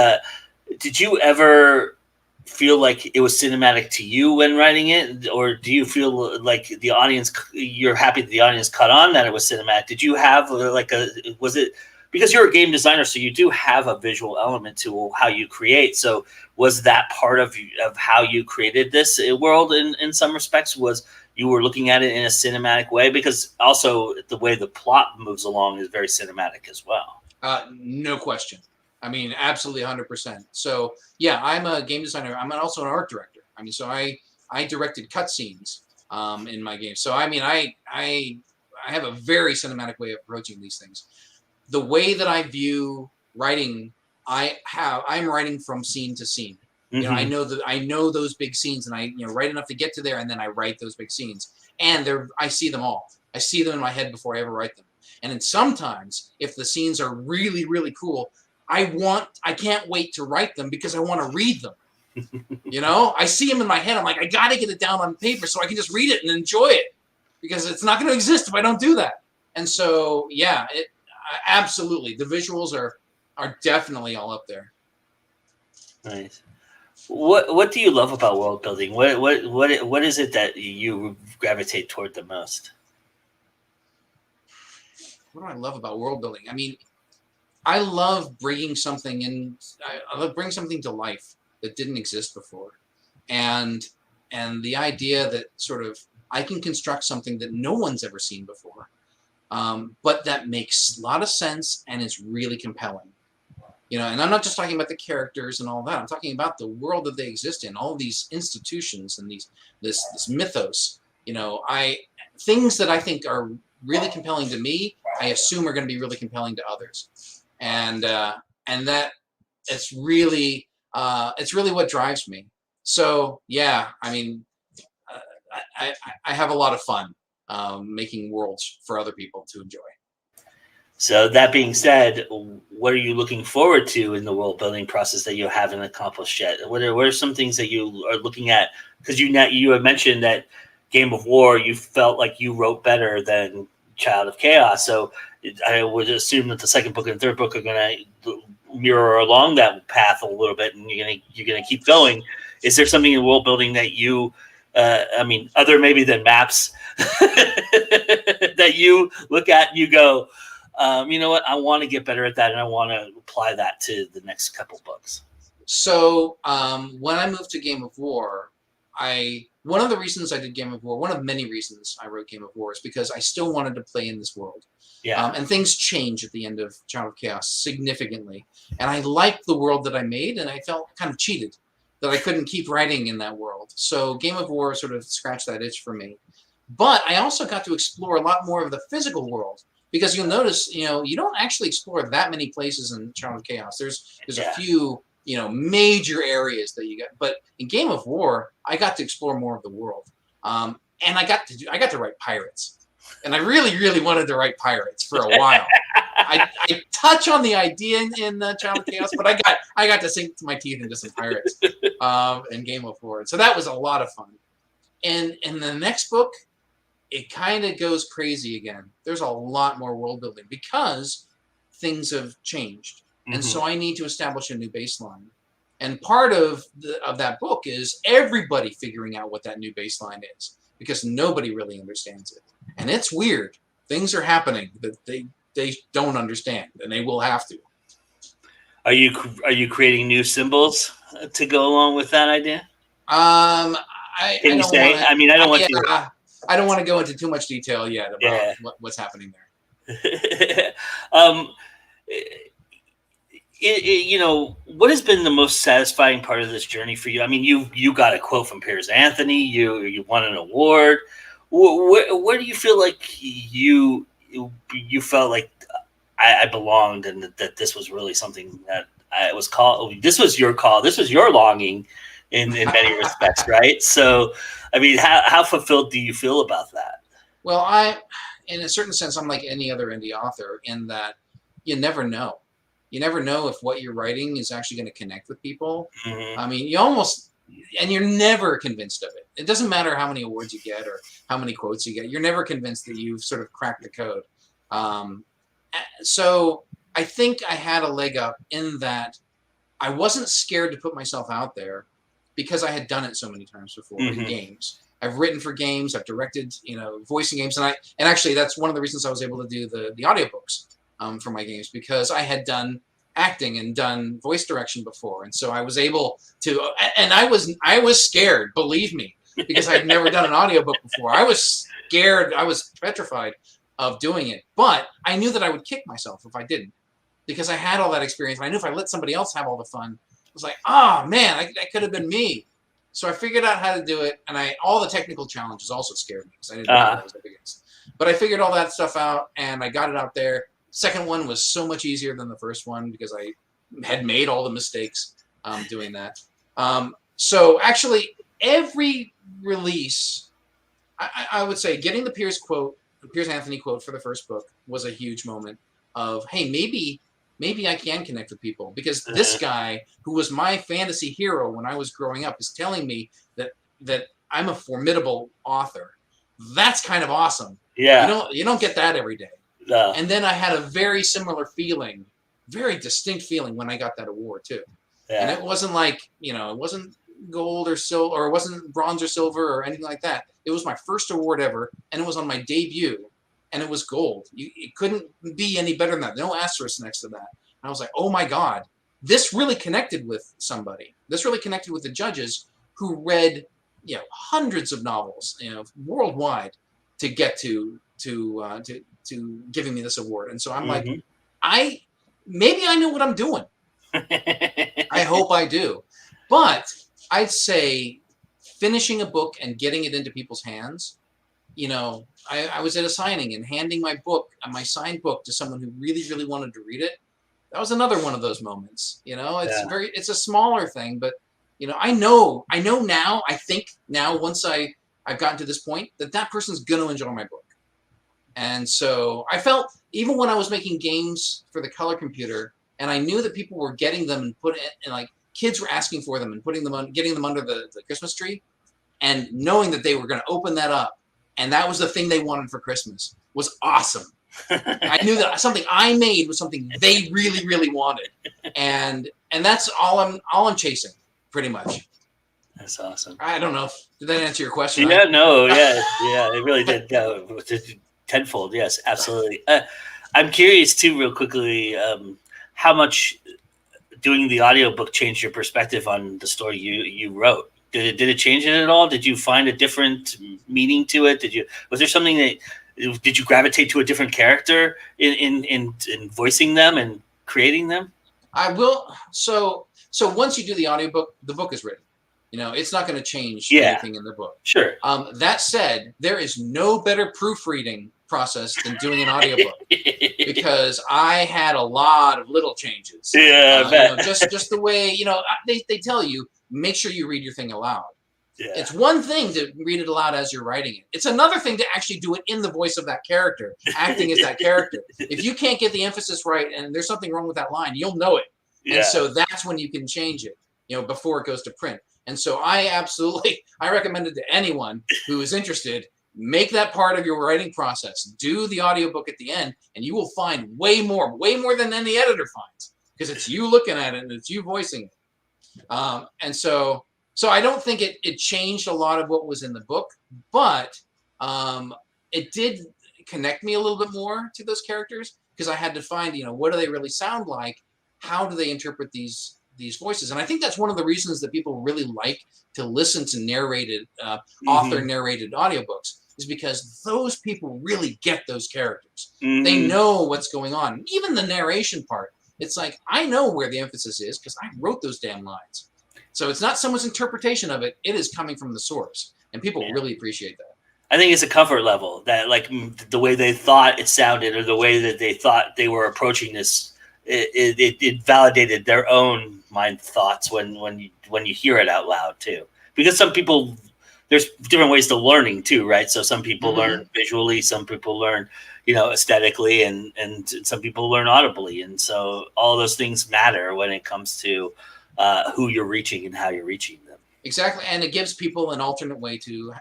did you ever feel like it was cinematic to you when writing it, or do you feel like the audience? You're happy that the audience caught on that it was cinematic. Did you have was it? Because you're a game designer, so you do have a visual element to how you create. So was that part of how you created this world in some respects? Was you were looking at it in a cinematic way? Because also the way the plot moves along is very cinematic as well. No question. I mean, absolutely 100%. So yeah, I'm a game designer. I'm also an art director. I mean, so I directed cutscenes in my game. So I mean, I have a very cinematic way of approaching these things. The way that I view writing, I'm writing from scene to scene. Mm-hmm. I know those big scenes, and I write enough to get to there, and then I write those big scenes, and I see them all. I see them in my head before I ever write them. And then sometimes, if the scenes are really, really cool, I can't wait to write them because I want to read them. I see them in my head. I'm like, I got to get it down on paper so I can just read it and enjoy it, because it's not going to exist if I don't do that. And so, yeah, absolutely, the visuals are definitely all up there. Nice. What do you love about world building? What is it that you gravitate toward the most? What do I love about world building? I mean, I love bringing something in. I love bringing something to life that didn't exist before, and the idea that sort of I can construct something that no one's ever seen before. But that makes a lot of sense and is really compelling, and I'm not just talking about the characters and all that. I'm talking about the world that they exist in, all these institutions and this mythos, things that I think are really compelling to me, I assume are going to be really compelling to others. And that it's really what drives me. So yeah, I mean, I have a lot of fun making worlds for other people to enjoy. So that being said, what are you looking forward to in the world building process that you haven't accomplished yet? What are some things that you are looking at? Because you had mentioned that Game of War, you felt like you wrote better than Child of Chaos. So I would assume that the second book and third book are going to mirror along that path a little bit, and you're gonna keep going. Is there something in world building that you other maybe than maps that you look at and you go, you know what, I want to get better at that, and I want to apply that to the next couple books? So when I moved to Game of War, one of the reasons I did Game of War, one of many reasons I wrote Game of War, is because I still wanted to play in this world. Yeah. And things change at the end of Child of Chaos significantly. And I liked the world that I made, and I felt kind of cheated that I couldn't keep writing in that world. So Game of War sort of scratched that itch for me. But I also got to explore a lot more of the physical world, because you'll notice, you don't actually explore that many places in Child of Chaos. There's a few, major areas that you get. But in Game of War, I got to explore more of the world. And I got to write pirates. And I really, really wanted to write pirates for a while. I touch on the idea in Child of Chaos, but I got to sink my teeth into some pirates in Game of War. So that was a lot of fun. And in the next book, it kind of goes crazy again. There's a lot more world building because things have changed. And so I need to establish a new baseline. And part of that book is everybody figuring out what that new baseline is, because nobody really understands it. And it's weird. Things are happening that they don't understand, and they will have to. Are you creating new symbols to go along with that idea? I don't want to go into too much detail yet about what's happening there. What has been the most satisfying part of this journey for you? I mean, you got a quote from Piers Anthony. You won an award. Where do you feel like you felt like I belonged, and that this was really something that I was called? This was your call. This was your longing in many respects, right? So, I mean, how fulfilled do you feel about that? Well, in a certain sense, I'm like any other indie author in that you never know. You never know if what you're writing is actually going to connect with people. I mean, you're never convinced of it. It doesn't matter how many awards you get or how many quotes you get. You're never convinced that you've sort of cracked the code. So I think I had a leg up in that I wasn't scared to put myself out there because I had done it so many times before in games. I've written for games. I've directed, voicing games, and actually that's one of the reasons I was able to do the audiobooks for my games, because I had done acting and done voice direction before, and so I was able to. And I was scared, believe me, because I'd never done an audiobook before. I was scared. I was petrified of doing it, but I knew that I would kick myself if I didn't, because I had all that experience. I knew if I let somebody else have all the fun, it was like, oh man, that could have been me. So I figured out how to do it, and all the technical challenges also scared me because I didn't know what I was up against. But I figured all that stuff out, and I got it out there. Second one was so much easier than the first one because I had made all the mistakes doing that. So actually, every release, I would say, getting the Piers Anthony quote for the first book was a huge moment of, hey, maybe I can connect with people, because this guy who was my fantasy hero when I was growing up is telling me that I'm a formidable author. That's kind of awesome. Yeah, you don't get that every day. No. And then I had a very similar feeling, very distinct feeling when I got that award too. Yeah. And it wasn't like, it wasn't gold or silver, or it wasn't bronze or silver or anything like that. It was my first award ever, and it was on my debut, and it was gold. It couldn't be any better than that. No asterisk next to that. And I was like, oh my God, this really connected with somebody. This really connected with the judges who read, hundreds of novels, worldwide to get to giving me this award. And so I'm like, maybe I know what I'm doing. I hope I do. But I'd say finishing a book and getting it into people's hands, I was at a signing and handing my book, my signed book, to someone who really, really wanted to read it. That was another one of those moments. It's a smaller thing, but I know now, I think now, once I've gotten to this point, that person's going to enjoy my book. And so I felt, even when I was making games for the color computer, and I knew that people were getting them and like kids were asking for them and getting them under the Christmas tree, and knowing that they were going to open that up, and that was the thing they wanted for Christmas, was awesome. I knew that something I made was something they really, really wanted, and that's all I'm chasing, pretty much. That's awesome. I don't know. Did that answer your question? Yeah, it really did. Tenfold, yes, absolutely. I'm curious too, real quickly, how much doing the audiobook changed your perspective on the story you wrote. Did it change it at all? Did you find a different meaning to it? Was there something did you gravitate to a different character in voicing them and creating them? I will. So once you do the audiobook, the book is written. It's not going to change anything in the book. Sure. That said, there is no better proofreading process than doing an audiobook, because I had a lot of little changes. Yeah, I bet. Just the way, they tell you, make sure you read your thing aloud. It's one thing to read it aloud as you're writing it. It's another thing to actually do it in the voice of that character, acting as that character. If you can't get the emphasis right and there's something wrong with that line, you'll know it. Yeah. And so that's when you can change it, before it goes to print. And so I recommend it to anyone who is interested. Make that part of your writing process. Do the audiobook at the end, and you will find way more than any editor finds, because it's you looking at it and it's you voicing it. And so I don't think it changed a lot of what was in the book, but it did connect me a little bit more to those characters, because I had to find, what do they really sound like? How do they interpret these voices? And I think that's one of the reasons that people really like to listen to narrated, author-narrated audiobooks, is because those people really get those characters. They know what's going on. Even the narration part, it's like, I know where the emphasis is because I wrote those damn lines. So it's not someone's interpretation of it. It is coming from the source. And people really appreciate that. I think it's a comfort level that, like, the way they thought it sounded or the way that they thought they were approaching this, it validated their own mind thoughts when you hear it out loud too. Because some people, there's different ways to learning too, right? So some people learn visually, some people learn, aesthetically, and some people learn audibly. And so all those things matter when it comes to who you're reaching and how you're reaching them. Exactly. And it gives people an alternate way to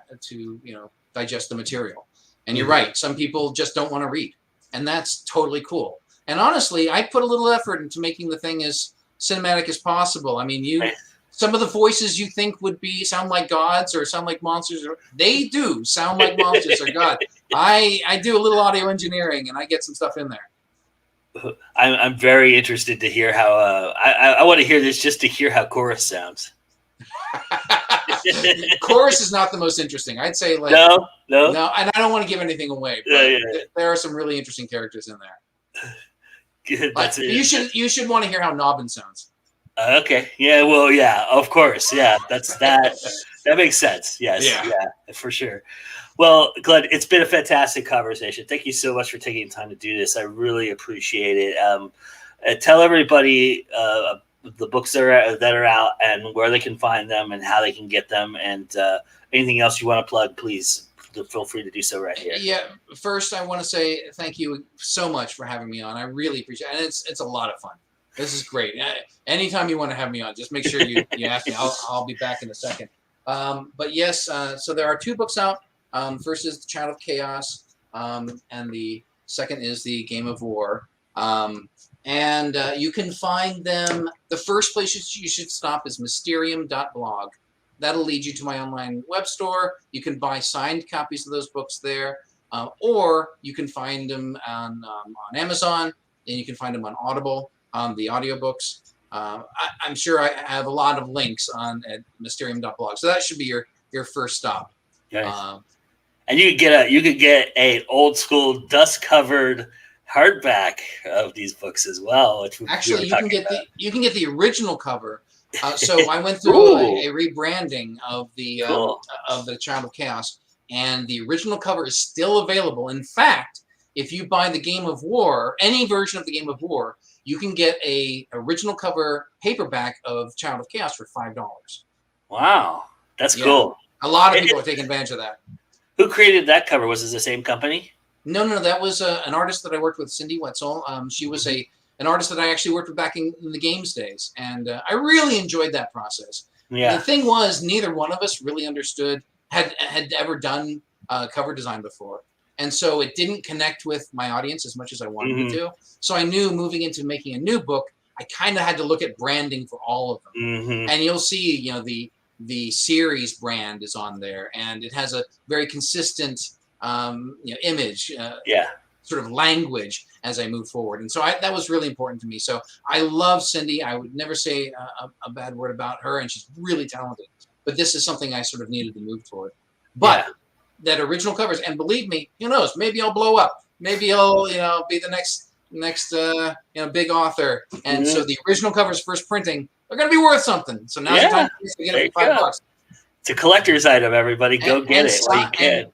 digest the material. And you're right. Some people just don't want to read, and that's totally cool. And honestly, I put a little effort into making the thing as cinematic as possible. I mean, some of the voices you think would sound like gods or sound like monsters, they do sound like monsters or gods. I do a little audio engineering, and I get some stuff in there. I'm very interested to hear how I want to hear this just to hear how chorus sounds. Chorus is not the most interesting. I'd say no, and I don't want to give anything away, but there are some really interesting characters in there. Good, you should want to hear how Nobbin sounds. Okay. Yeah. Well. Yeah. Of course. Yeah. That makes sense. Yes. Yeah. For sure. Well, Glenn, it's been a fantastic conversation. Thank you so much for taking time to do this. I really appreciate it. Tell everybody the books that are out and where they can find them and how they can get them, and anything else you want to plug, please feel free to do so right here. Yeah. First, I want to say thank you so much for having me on. I really appreciate it. And it's a lot of fun. This is great. Anytime you want to have me on, just make sure you ask me. I'll be back in a second. But yes, so there are 2 books out. First is The Child of Chaos, and the second is The Game of War. And you can find them. The first place you should stop is mysterium.blog. That'll lead you to my online web store. You can buy signed copies of those books there, or you can find them on Amazon, and you can find them on Audible, the audiobooks. I'm sure I have a lot of links at mysterium.blog, so that should be your first stop. Nice. And you could get a old school dust covered hardback of these books as well. Which actually, you can get the original cover. So I went through a rebranding of the Child of Chaos, and the original cover is still available. In fact, if you buy the Game of War, any version of the Game of War, you can get a original cover paperback of Child of Chaos for $5. Wow, that's cool. A lot of people are taking advantage of that. Who created that cover? Was it the same company? No, that was an artist that I worked with, Cindy Wetzel. She was an artist that I actually worked with back in the games days, and I really enjoyed that process. Yeah. The thing was, neither one of us really understood, had ever done cover design before, and so it didn't connect with my audience as much as I wanted it to. So I knew moving into making a new book, I kind of had to look at branding for all of them. And you'll see, the series brand is on there, and it has a very consistent image, sort of language as I move forward. And so that was really important to me. So I love Cindy. I would never say a bad word about her, and she's really talented. But this is something I sort of needed to move toward. But that original covers, and believe me, who knows? Maybe I'll blow up. Maybe I'll be the next big author. And so the original covers, first printing, they're going to be worth something. So now's the time to get it for $5. It's a collector's item, everybody. Go get it while you can.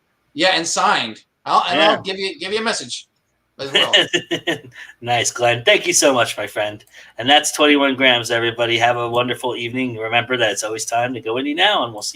And signed. I'll give you a message as well. Nice, Glenn. Thank you so much, my friend. And that's 21 grams, everybody. Have a wonderful evening. Remember that it's always time to go indie now, and we'll see you.